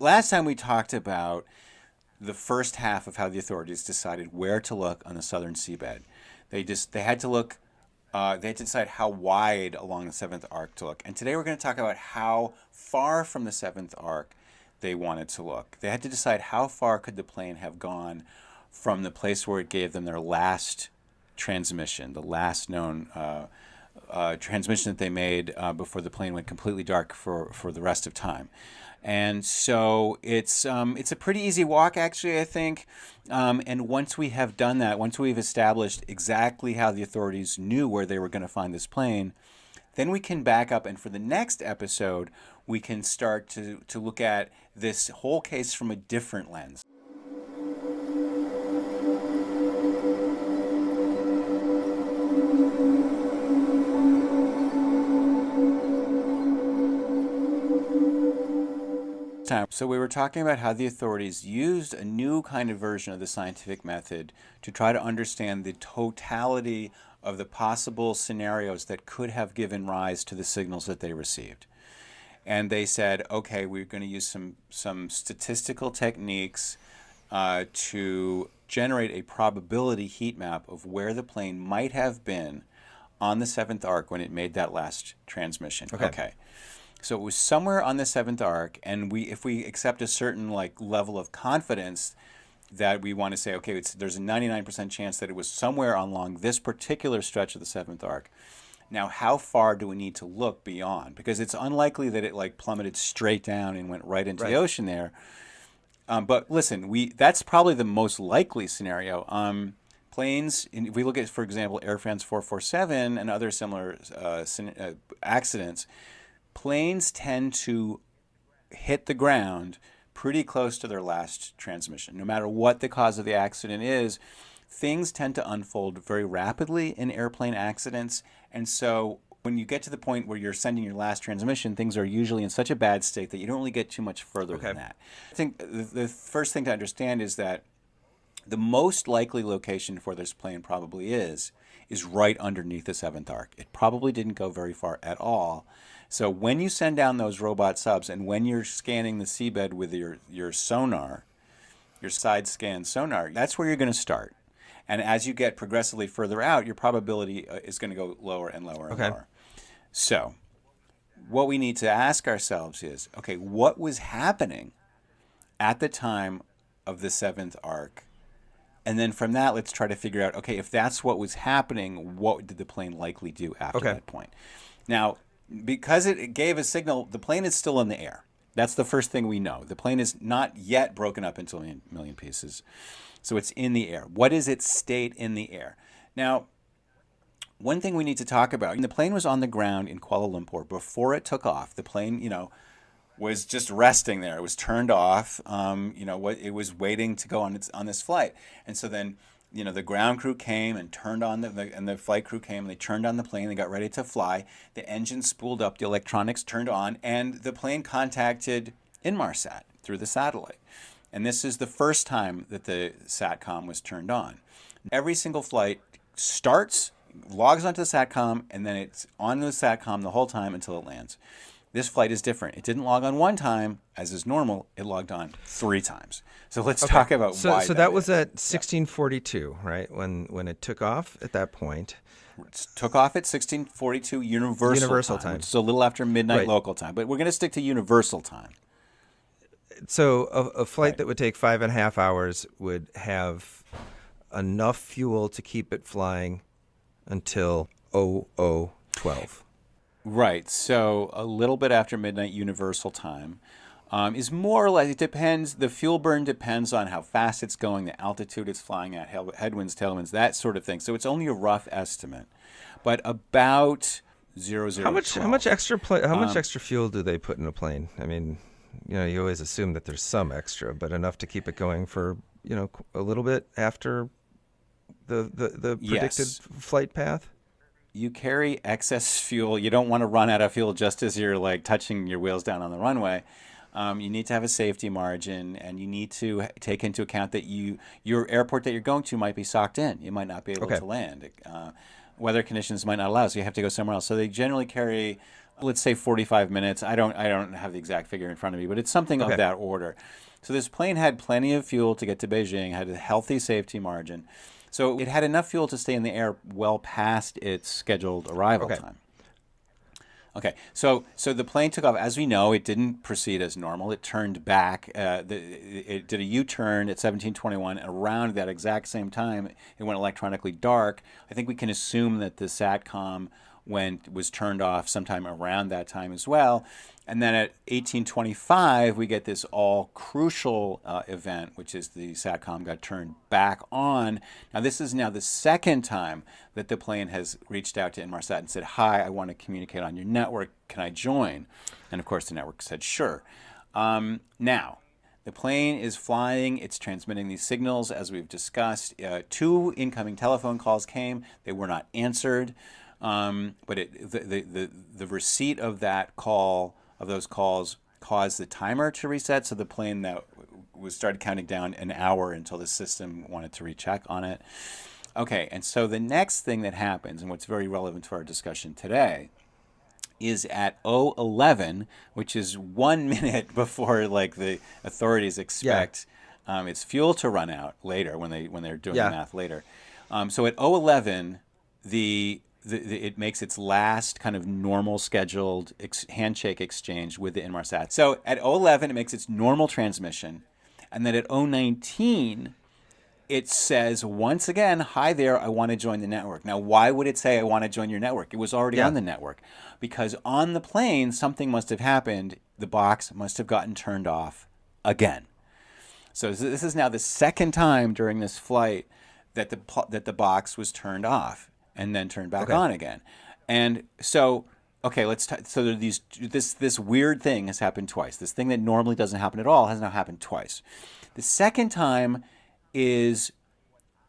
last time we talked about the first half of how the authorities decided where to look on the southern seabed. They had to look. They had to decide how wide along the seventh arc to look. And today we're going to talk about how far from the seventh arc they wanted to look. They had to decide how far could the plane have gone from the place where it gave them their last transmission, the last known transmission that they made before the plane went completely dark for the rest of time. And so it's a pretty easy walk, actually, I think. And once we have done that, once we've established exactly how the authorities knew where they were going to find this plane, then we can back up, and for the next episode, we can start to look at this whole case from a different lens. So we were talking about how the authorities used a new kind of version of the scientific method to try to understand the totality of the possible scenarios that could have given rise to the signals that they received. And they said, okay, we're going to use some statistical techniques to generate a probability heat map of where the plane might have been on the seventh arc when it made that last transmission. Okay. So it was somewhere on the seventh arc, and if we accept a certain level of confidence that we want to say, okay, there's a 99% chance that it was somewhere along this particular stretch of the seventh arc. Now, how far do we need to look beyond? Because it's unlikely that it plummeted straight down and went right into the ocean there. But listen, that's probably the most likely scenario. Planes, if we look at, for example, Air France 447 and other similar accidents, planes tend to hit the ground pretty close to their last transmission. No matter what the cause of the accident is, things tend to unfold very rapidly in airplane accidents. And so when you get to the point where you're sending your last transmission, things are usually in such a bad state that you don't really get too much further than that. I think the first thing to understand is that the most likely location for this plane probably is right underneath the seventh arc. It probably didn't go very far at all. So when you send down those robot subs and when you're scanning the seabed with your sonar, your side scan sonar, that's where you're going to start. And as you get progressively further out, your probability is going to go lower and lower and lower. So what we need to ask ourselves is, okay, what was happening at the time of the seventh arc? And then from that, let's try to figure out, okay, if that's what was happening, what did the plane likely do after that point? Now, because it gave a signal, the plane is still in the air. That's the first thing we know. The plane is not yet broken up into a million pieces. So it's in the air. What is its state in the air? Now, one thing we need to talk about, the plane was on the ground in Kuala Lumpur before it took off. The plane, was just resting there. It was turned off. It was waiting to go on this flight. And so then, the ground crew came and turned on and the flight crew came and they turned on the plane. They got ready to fly. The engine spooled up. The electronics turned on, and the plane contacted Inmarsat through the satellite. And this is the first time that the satcom was turned on. Every single flight starts, logs onto the satcom, and then it's on the satcom the whole time until it lands. This flight is different. It didn't log on one time, as is normal. It logged on 3 times. So let's talk about why. So that was at 1642, right? When it took off at that point. It took off at 1642 universal time. Which is a little after midnight local time. But we're going to stick to universal time. So a flight that would take 5.5 hours would have enough fuel to keep it flying until 0012. Right. So a little bit after midnight universal time is more or less, it depends, the fuel burn depends on how fast it's going, the altitude it's flying at, headwinds, tailwinds, that sort of thing. So it's only a rough estimate. But about 0012. How much extra fuel do they put in a plane? I mean, you always assume that there's some extra, but enough to keep it going for, a little bit after the predicted flight path? You carry excess fuel. You don't want to run out of fuel just as you're touching your wheels down on the runway. You need to have a safety margin, and you need to take into account that your airport that you're going to might be socked in. You might not be able to land. Weather conditions might not allow, so you have to go somewhere else. So they generally carry let's say 45 minutes. I don't have the exact figure in front of me, but it's something of Okay. that order. So this plane had plenty of fuel to get to Beijing, had a healthy safety margin. So it had enough fuel to stay in the air well past its scheduled arrival Okay. time. Okay, so the plane took off. As we know, it didn't proceed as normal. It turned back. It did a U-turn at 1721. And around that exact same time, it went electronically dark. I think we can assume that the satcom was turned off sometime around that time as well. And then at 1825, we get this all crucial event, which is the SATCOM got turned back on. Now, this is now the second time that the plane has reached out to Inmarsat and said, "Hi, I want to communicate on your network. Can I join?" And of course, the network said, "Sure." Now, the plane is flying. It's transmitting these signals, as we've discussed. 2 incoming telephone calls came. They were not answered. But the receipt of that call, of those calls, caused the timer to reset. So the plane that was started counting down an hour until the system wanted to recheck on it. Okay, and so the next thing that happens, and what's very relevant to our discussion today, is at 011, which is 1 minute before like the authorities expect its fuel to run out later when they're doing the math later. So at 011, it makes its last kind of normal scheduled handshake exchange with the Inmarsat. So at 011, it makes its normal transmission. And then at 019, it says once again, "Hi there, I want to join the network." Now, why would it say, "I want to join your network"? It was already on the network. Because on the plane, something must have happened. The box must have gotten turned off again. So this is now the second time during this flight that the box was turned off and then turned back on again. And so, okay, so there are this weird thing has happened twice. This thing that normally doesn't happen at all has now happened twice. The second time is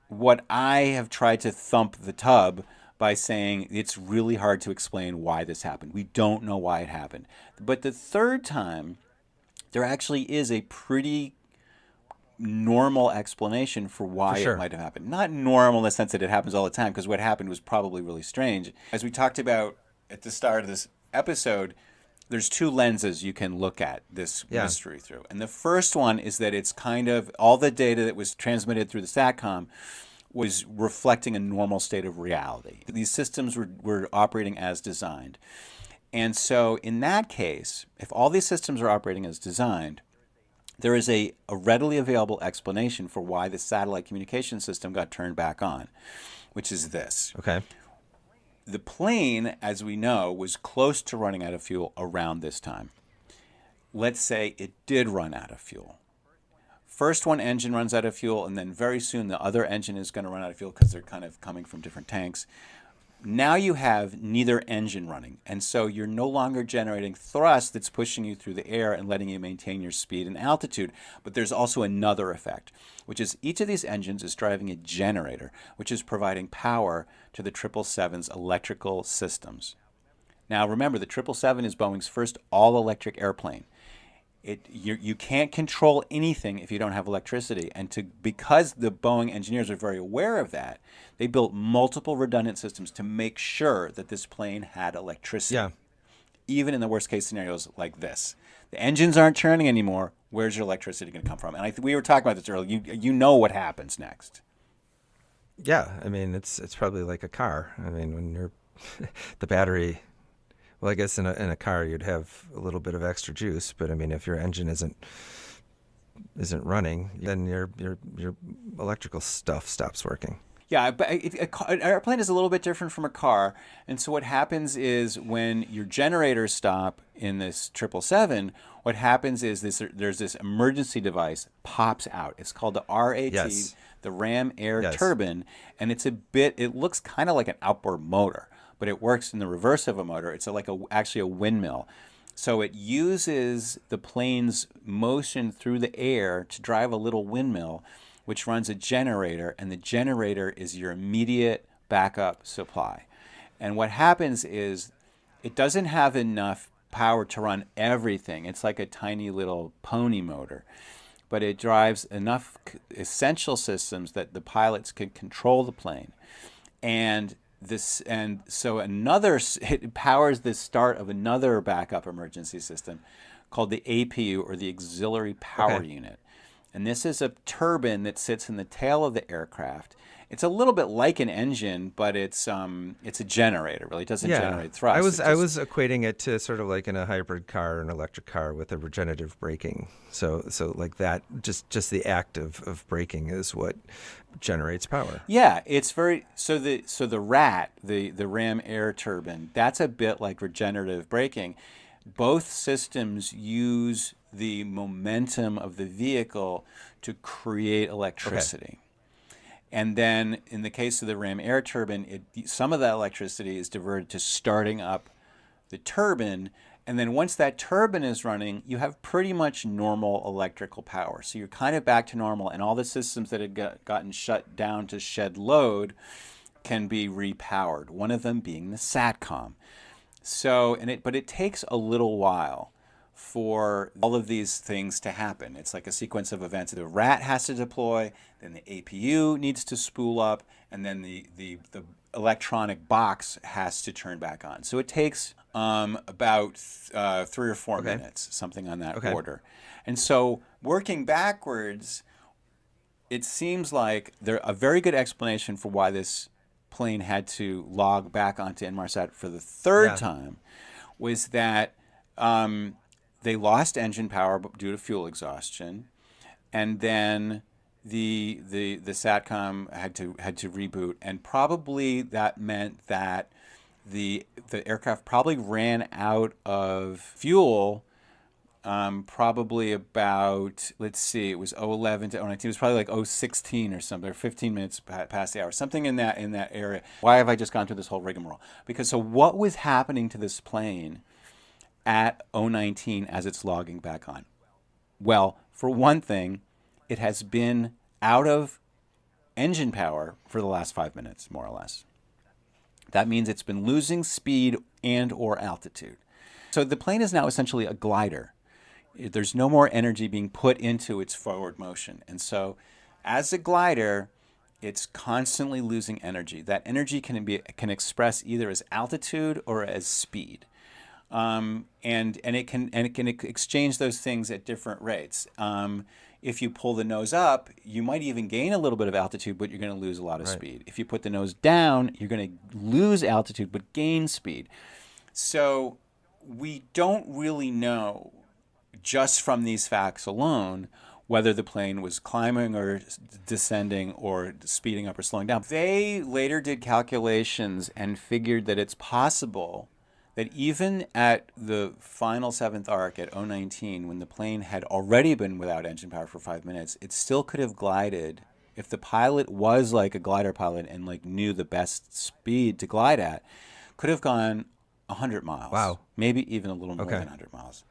what I have tried to thump the tub by saying it's really hard to explain why this happened. We don't know why it happened. But the third time, there actually is a pretty normal explanation for why it might have happened. Not normal in the sense that it happens all the time, because what happened was probably really strange. As we talked about at the start of this episode, there's 2 lenses you can look at this mystery through. And the first one is that it's kind of all the data that was transmitted through the SATCOM was reflecting a normal state of reality. These systems were operating as designed. And so in that case, if all these systems are operating as designed, there is a readily available explanation for why the satellite communication system got turned back on, which is this. Okay. The plane, as we know, was close to running out of fuel around this time. Let's say it did run out of fuel. First one engine runs out of fuel, and then very soon the other engine is going to run out of fuel because they're kind of coming from different tanks. Now you have neither engine running, and so you're no longer generating thrust that's pushing you through the air and letting you maintain your speed and altitude. But there's also another effect, which is each of these engines is driving a generator, which is providing power to the 777's electrical systems. Now remember, the 777 is Boeing's first all-electric airplane. You can't control anything if you don't have electricity. And because the Boeing engineers are very aware of that, they built multiple redundant systems to make sure that this plane had electricity. Even in the worst case scenarios like this. The engines aren't churning anymore. Where's your electricity going to come from? And we were talking about this earlier. You know what happens next. Yeah, I mean, it's probably like a car. I mean, when you're the battery... Well, I guess in a car you'd have a little bit of extra juice, but I mean, if your engine isn't running, then your electrical stuff stops working. Yeah, but an airplane is a little bit different from a car, and so what happens is when your generators stop in this 777, what happens is there's this emergency device pops out. It's called the RAT, the Ram Air Turbine, and it looks kind of like an outboard motor, but it works in the reverse of a motor. It's actually a windmill. So it uses the plane's motion through the air to drive a little windmill, which runs a generator, and the generator is your immediate backup supply. And what happens is it doesn't have enough power to run everything. It's like a tiny little pony motor. But it drives enough essential systems that the pilots can control the plane. And this, and so it powers the start of another backup emergency system called the APU, or the auxiliary power Okay. unit. And this is a turbine that sits in the tail of the aircraft. It's a little bit like an engine, but it's a generator. Really, it doesn't Yeah. generate thrust. I was equating it to sort of like in a hybrid car, an electric car with a regenerative braking. So like that, just the act of braking is what generates power. Yeah, it's very the RAT, the ram air turbine, that's a bit like regenerative braking. Both systems use the momentum of the vehicle to create electricity. And then in the case of the ram air turbine, some of that electricity is diverted to starting up the turbine. And then once that turbine is running, you have pretty much normal electrical power. So you're kind of back to normal, and all the systems that had gotten shut down to shed load can be repowered, one of them being the satcom. So, but it takes a little while for all of these things to happen. It's like a sequence of events. The RAT has to deploy, then the APU needs to spool up, and then the electronic box has to turn back on. So it takes about 3 or 4 minutes, something on that order. And so working backwards, it seems like a very good explanation for why this plane had to log back onto Inmarsat for the third time was that they lost engine power due to fuel exhaustion, and then the satcom had to reboot, and probably that meant that the aircraft probably ran out of fuel. Probably about, let's see, it was 011 to 019. It was probably like 016 or something, or 15 minutes past the hour, something in that area. Why have I just gone through this whole rigmarole? Because so what was happening to this plane at 019 as it's logging back on? Well, for one thing, it has been out of engine power for the last 5 minutes, more or less. That means it's been losing speed and or altitude. So the plane is now essentially a glider. There's no more energy being put into its forward motion. And so as a glider, it's constantly losing energy. That energy can express either as altitude or as speed. And it can exchange those things at different rates. If you pull the nose up, you might even gain a little bit of altitude, but you're going to lose a lot of speed. If you put the nose down, you're going to lose altitude but gain speed. So we don't really know, just from these facts alone, whether the plane was climbing or descending or speeding up or slowing down. They later did calculations and figured that it's possible that even at the final 7th arc at 019, when the plane had already been without engine power for 5 minutes, it still could have glided. If the pilot was like a glider pilot and like knew the best speed to glide at, could have gone 100 miles. Wow. Maybe even a little more than 100 miles,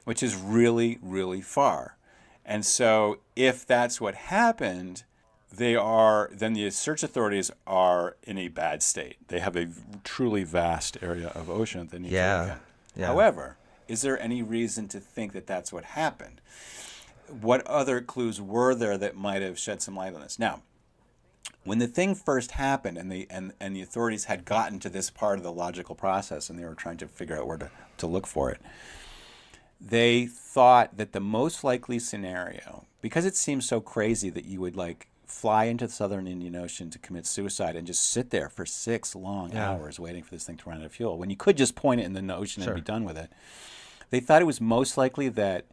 which is really, really far. And so if that's what happened, then the search authorities are in a bad state. They have a truly vast area of ocean that they need to look at. Yeah. However, is there any reason to think that that's what happened? What other clues were there that might have shed some light on this? Now, when the thing first happened and the authorities had gotten to this part of the logical process and they were trying to figure out where to look for it, they thought that the most likely scenario, because it seems so crazy that you would like fly into the southern Indian Ocean to commit suicide and just sit there for 6 long hours waiting for this thing to run out of fuel, when you could just point it in the ocean and be done with it. They thought it was most likely that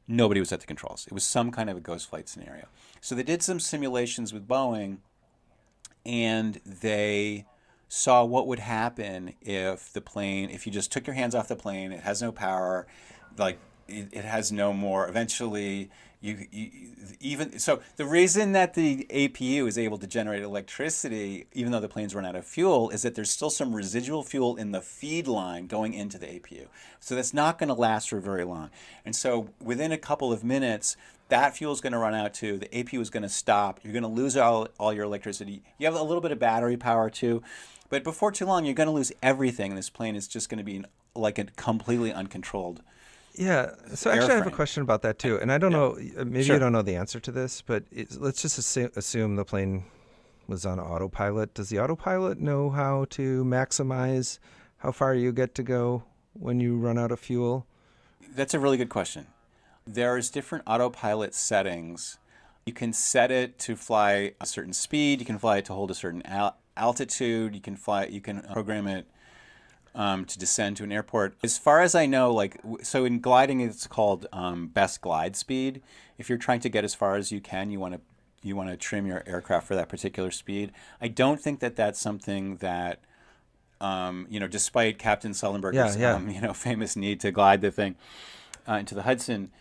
nobody was at the controls. It was some kind of a ghost flight scenario. So they did some simulations with Boeing, and they saw what would happen if you just took your hands off the plane, it has no power, like it has no more, eventually so the reason that the APU is able to generate electricity even though the planes run out of fuel is that there's still some residual fuel in the feed line going into the APU. So that's not going to last for very long. And so within a couple of minutes, that fuel is going to run out too. The APU is going to stop. You're going to lose all your electricity. You have a little bit of battery power too. But before too long, you're going to lose everything. This plane is just going to be like a completely uncontrolled. Yeah. So actually, I have a question about that too. And I don't know, maybe Sure. you don't know the answer to this, but let's just assume the plane was on autopilot. Does the autopilot know how to maximize how far you get to go when you run out of fuel? That's a really good question. There's different autopilot settings. You can set it to fly a certain speed. You can fly it to hold a certain altitude. You can program it to descend to an airport. As far as I know, so in gliding, it's called best glide speed. If you're trying to get as far as you can, you want to trim your aircraft for that particular speed. I don't think that that's something that despite Captain Sullenberger's famous need to glide the thing into the Hudson,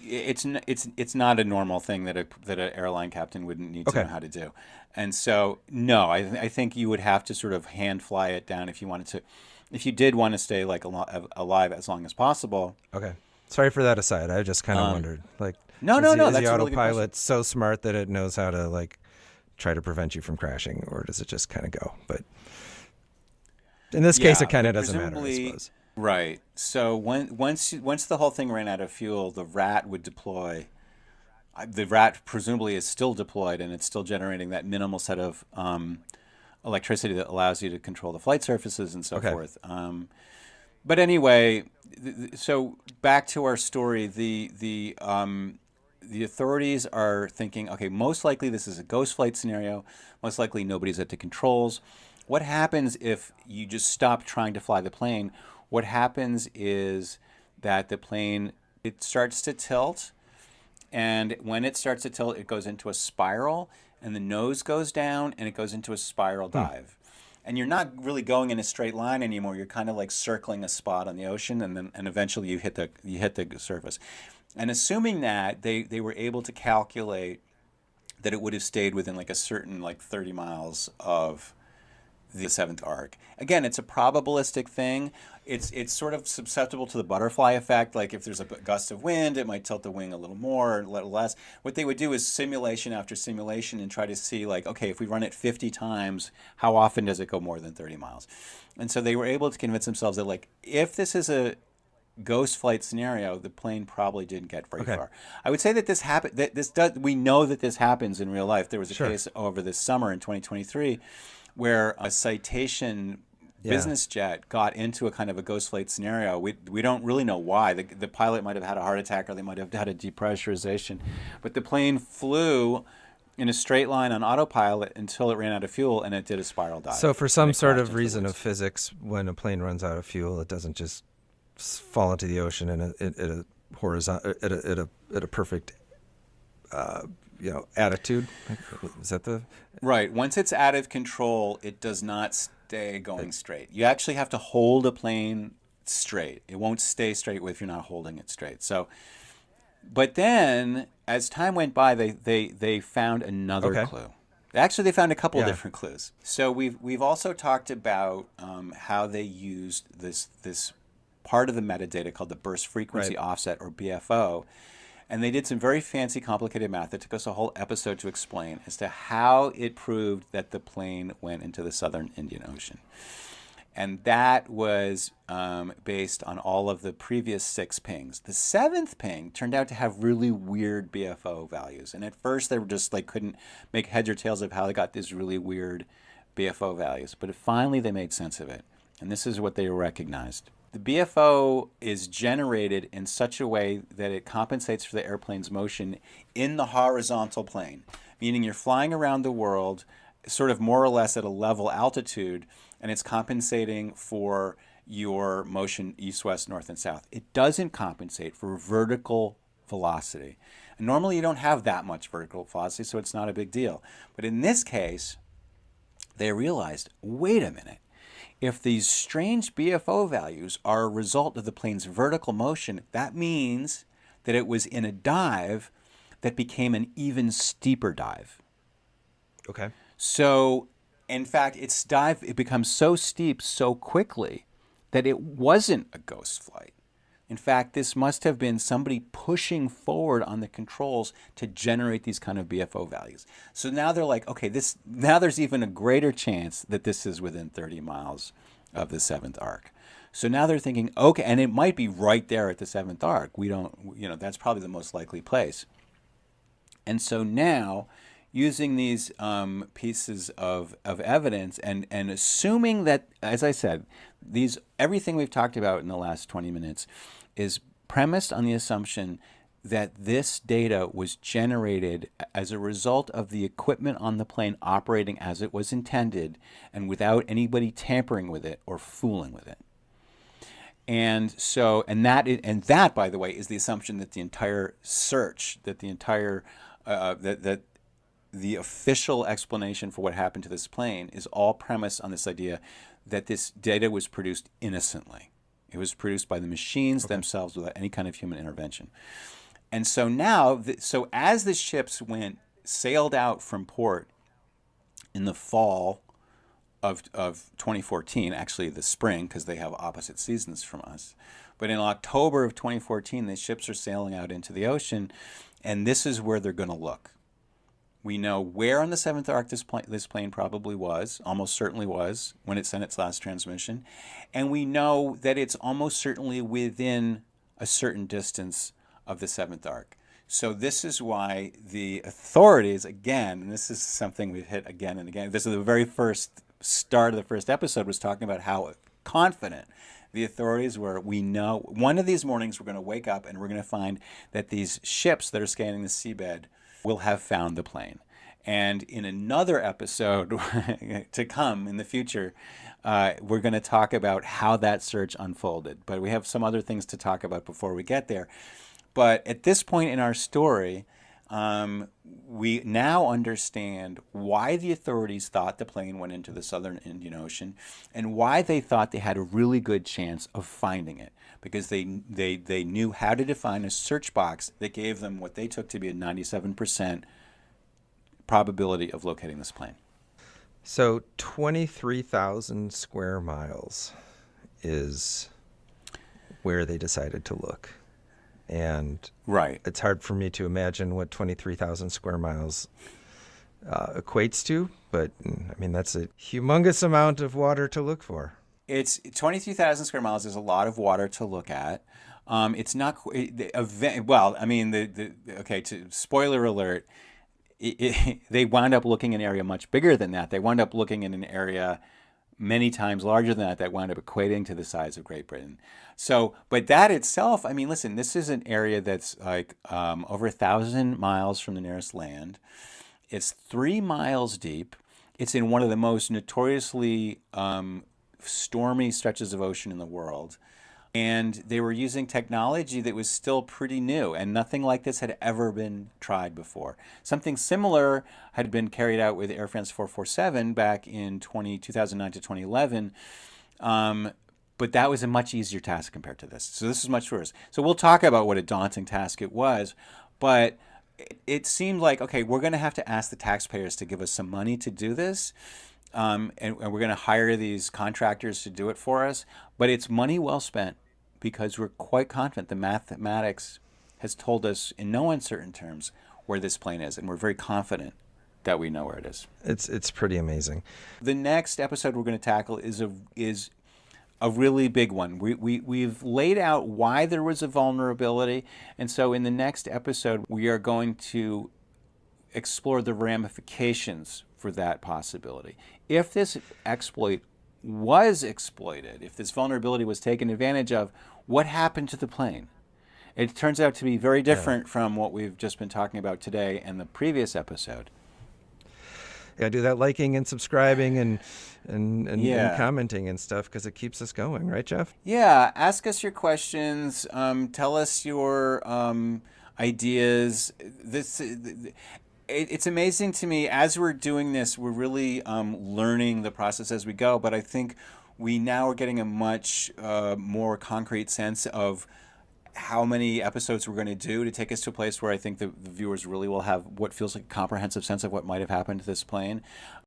it's not a normal thing that an airline captain wouldn't need to know how to do. And so no, I think you would have to sort of hand fly it down if you did want to stay alive as long as possible. Okay. Sorry for that aside. I just kind of wondered, no, is that's the a really good autopilot so smart that it knows how to try to prevent you from crashing, or does it just kind of go? But in this case, it kind of doesn't matter, I suppose. Right. So once the whole thing ran out of fuel, the rat would deploy. The rat presumably is still deployed, and it's still generating that minimal set of electricity that allows you to control the flight surfaces and so forth. But anyway, so back to our story. The authorities are thinking, okay, most likely this is a ghost flight scenario. Most likely nobody's at the controls. What happens if you just stop trying to fly the plane? What happens is that the plane, it starts to tilt, and when it starts to tilt, it goes into a spiral, and the nose goes down, and it goes into a spiral dive. And you're not really going in a straight line anymore. You're kind of like circling a spot on the ocean, and eventually you hit the surface. And assuming that they were able to calculate that it would have stayed within a certain 30 miles of the seventh arc. Again, it's a probabilistic thing. It's sort of susceptible to the butterfly effect. Like if there's a gust of wind, it might tilt the wing a little more or a little less. What they would do is simulation after simulation and try to see okay, if we run it 50 times, how often does it go more than 30 miles? And so they were able to convince themselves that if this is a ghost flight scenario, the plane probably didn't get very far. I would say that this happened. We know that this happens in real life. There was a case over this summer in 2023 where a Citation business jet got into a kind of a ghost flight scenario. We don't really know why. The pilot might have had a heart attack, or they might have had a depressurization. But the plane flew in a straight line on autopilot until it ran out of fuel, and it did a spiral dive. So for some sort of reason of physics, when a plane runs out of fuel, it doesn't just fall into the ocean at a horizontal at a perfect attitude. Is that the right? Once it's out of control, it does not stay going straight. You actually have to hold a plane straight. It won't stay straight if you're not holding it straight. So, but then as time went by, they found another clue. Actually, they found a couple of different clues. So we've also talked about how they used this part of the metadata called the burst frequency offset, or BFO. And they did some very fancy, complicated math. It took us a whole episode to explain as to how it proved that the plane went into the southern Indian Ocean. And that was based on all of the previous 6 pings. The 7th ping turned out to have really weird BFO values. And at first, they were just couldn't make heads or tails of how they got these really weird BFO values. But finally, they made sense of it. And this is what they recognized. The BFO is generated in such a way that it compensates for the airplane's motion in the horizontal plane, meaning you're flying around the world sort of more or less at a level altitude, and it's compensating for your motion east, west, north, and south. It doesn't compensate for vertical velocity. And normally you don't have that much vertical velocity, so it's not a big deal. But in this case, they realized, wait a minute. If these strange BFO values are a result of the plane's vertical motion, that means that it was in a dive that became an even steeper dive. Okay. So, in fact, it becomes so steep so quickly that it wasn't a ghost flight. In fact, this must have been somebody pushing forward on the controls to generate these kind of BFO values. So now they're like, okay, now there's even a greater chance that this is within 30 miles of the 7th arc. So now they're thinking, okay, and it might be right there at the 7th arc. That's probably the most likely place. And so now, using these pieces of evidence and assuming that, as I said, everything we've talked about in the last 20 minutes is premised on the assumption that this data was generated as a result of the equipment on the plane operating as it was intended and without anybody tampering with it or fooling with it. And so, that, by the way, is the assumption that the entire search, that the entire, that the official explanation for what happened to this plane is all premised on this idea that this data was produced innocently. It was produced by the machines themselves without any kind of human intervention. And so now, so as the ships sailed out from port in the fall of 2014, actually the spring, because they have opposite seasons from us. But in October of 2014, the ships are sailing out into the ocean, and this is where they're going to look. We know where on the seventh arc this plane probably was, almost certainly was, when it sent its last transmission. And we know that it's almost certainly within a certain distance of the seventh arc. So this is why the authorities, again, and this is something we've hit again and again, this is the very first start of the first episode, was talking about how confident the authorities were. We know one of these mornings we're going to wake up and we're going to find that these ships that are scanning the seabed will have found the plane. And in another episode to come in the future, we're going to talk about how that search unfolded. But we have some other things to talk about before we get there. But at this point in our story, we now understand why the authorities thought the plane went into the southern Indian Ocean and why they thought they had a really good chance of finding it, because they knew how to define a search box that gave them what they took to be a 97% probability of locating this plane. So 23,000 square miles is where they decided to look. And right, it's hard for me to imagine what 23,000 square miles equates to, but I mean, that's a humongous amount of water to look for. It's 23,000 square miles is a lot of water to look at. It's not well. I mean, spoiler alert. They wound up looking in an area much bigger than that. They wound up looking in an area many times larger than that wound up equating to the size of Great Britain. So, but that itself, I mean, listen, this is an area that's like over 1,000 miles from the nearest land. It's 3 miles deep. It's in one of the most notoriously stormy stretches of ocean in the world. And they were using technology that was still pretty new, and nothing like this had ever been tried before. Something similar had been carried out with Air France 447 back in 2009 to 2011, but that was a much easier task compared to this. So this is much worse. So we'll talk about what a daunting task it was, but it seemed like, okay, we're going to have to ask the taxpayers to give us some money to do this. And we're going to hire these contractors to do it for us, but it's money well spent, because we're quite confident the mathematics has told us in no uncertain terms where this plane is, and we're very confident that we know where it is. It's pretty amazing. The next episode we're going to tackle is a really big one. We've laid out why there was a vulnerability, and so in the next episode we are going to explore the ramifications for that possibility. If this exploit was exploited, if this vulnerability was taken advantage of, what happened to the plane? It turns out to be very different from what we've just been talking about today and the previous episode. Yeah, do that liking and subscribing and commenting and stuff, because it keeps us going, right, Jeff? Yeah, ask us your questions. Tell us your ideas. It's amazing to me, as we're doing this, we're really learning the process as we go, but I think we now are getting a much more concrete sense of how many episodes we're going to do to take us to a place where I think the viewers really will have what feels like a comprehensive sense of what might have happened to this plane.